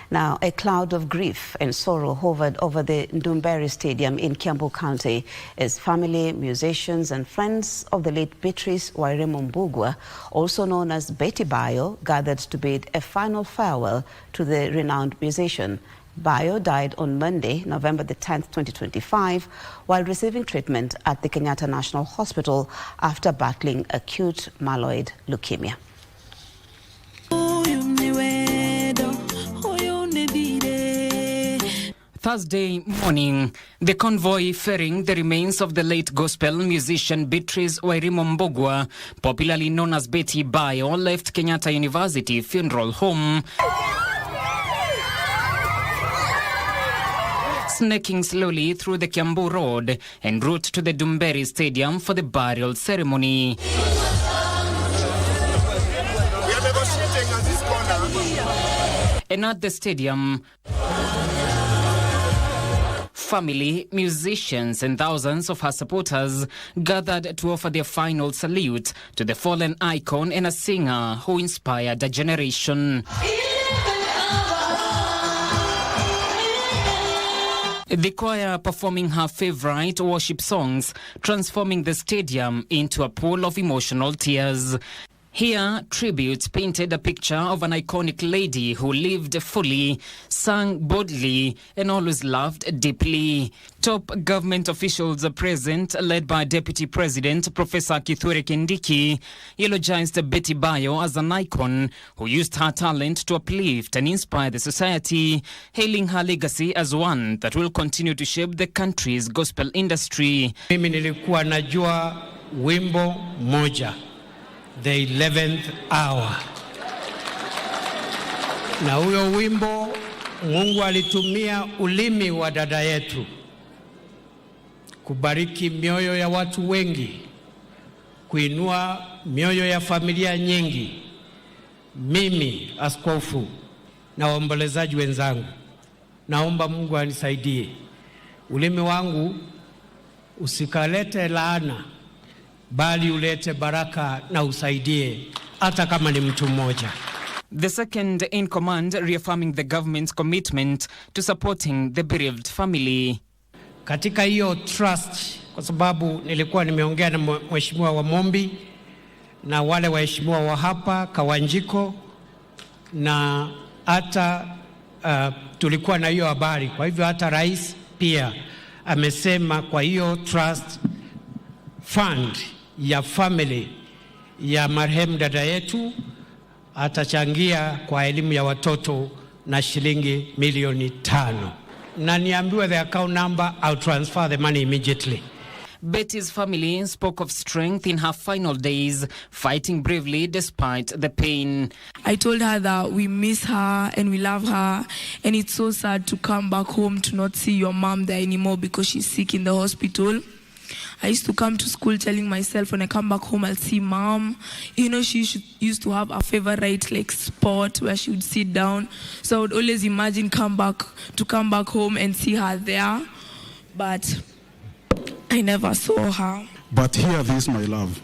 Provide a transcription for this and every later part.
Now, a cloud of grief and sorrow hovered over the Ndumberi Stadium in Kiambu County as family, musicians and friends of the late Beatrice Wairimu Mbugua, also known as Betty Bayo, gathered to bid a final farewell to the renowned musician. Bayo died on Monday, November the 10th, 2025, while receiving treatment at the Kenyatta National Hospital after battling acute myeloid leukemia. Thursday morning, the convoy ferrying the remains of the late gospel musician Beatrice Wairimu Mbugua, popularly known as Betty Bayo, left Kenyatta University Funeral Home, snaking slowly through the Kiambu Road en route to the Ndumberi Stadium for the burial ceremony. We are negotiating at this corner. And at the stadium, family, musicians and thousands of her supporters gathered to offer their final salute to the fallen icon and a singer who inspired a generation. The choir performing her favorite worship songs, transforming the stadium into a pool of emotional tears. Here, tributes painted a picture of an iconic lady who lived fully, sang boldly, and always loved deeply. Top government officials are present, led by Deputy President Professor Kithure Kindiki, eulogized Betty Bayo as an icon who used her talent to uplift and inspire the society, hailing her legacy as one that will continue to shape the country's gospel industry. Mimi nilikuwa najua wimbo moja, The 11th Hour. Na huyo wimbo Mungu alitumia ulimi wa dada yetu kubariki mioyo ya watu wengi, kuinua mioyo ya familia nyingi. Mimi askofu na waombolezaji wenzangu, naomba Mungu anisaidie ulimi wangu usikalete laana, bali ulete baraka na usaidie hata kama ni mtu mmoja. The second in command reaffirming the government's commitment to supporting the bereaved family. Katika hiyo trust, kwa sababu nilikuwa nimeongea na mheshimiwa wa Mombi na wale waheshimiwa wa hapa Kawanjiko, na hata tulikuwa na hiyo habari. Kwa hivyo hata rais pia amesema kwa hiyo trust fund ya family ya marehemu dada yetu atachangia kwa elimu ya watoto na shilingi milioni 5. Na niambiwe the account number, I'll transfer the money immediately. Betty's family spoke of strength in her final days, fighting bravely despite the pain. I told her that we miss her and we love her, and it's so sad to come back home to not see your mom there anymore because she's sick in the hospital. I used to come to school telling myself when I come back home I'll see mom. You know, she used to have a favorite like spot where she would sit down. So I would always imagine come back home and see her there. But I never saw her. But hear this, my love,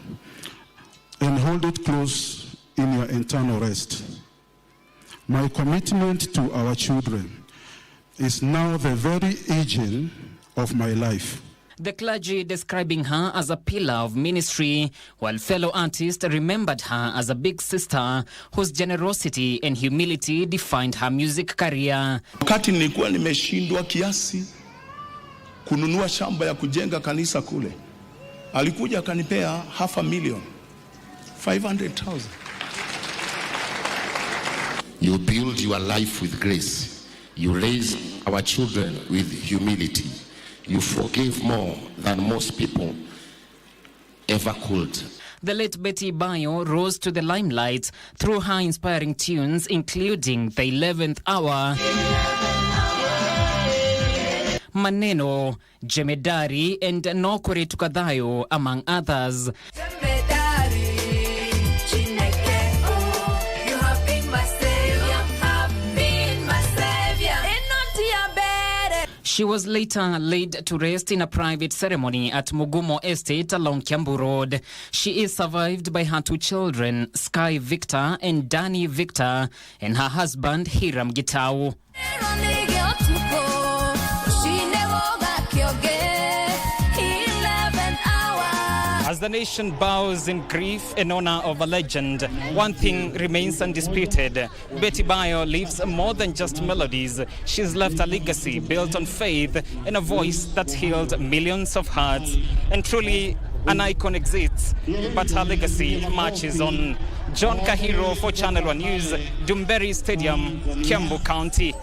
and hold it close in your internal rest. My commitment to our children is now the very engine of my life. The clergy describing her as a pillar of ministry, while fellow artists remembered her as a big sister whose generosity and humility defined her music career. Wakati nilikuwa nimeshindwa kiasi kununua shamba ya kujenga kanisa kule, alikuja akanipea $500,000, 500,000. You build your life with grace. You raise our children with humility. You forgive more than most people ever could. The late Betty Bayo rose to the limelight through her inspiring tunes, including The 11th Hour, Maneno, Jemedari, and Nokore Tukadayo, among others. She was later laid to rest in a private ceremony at Mugumo Estate along Kiambu Road. She is survived by her 2 children, Sky Victor and Danny Victor, and her husband, Hiram Gitau. As the nation bows in grief in honor of a legend, one thing remains undisputed. Betty Bayo leaves more than just melodies. She's left a legacy built on faith and a voice that healed millions of hearts. And truly, an icon exists, but her legacy marches on. John Kahiro for Channel 1 News, Ndumberi Stadium, Kiambu County.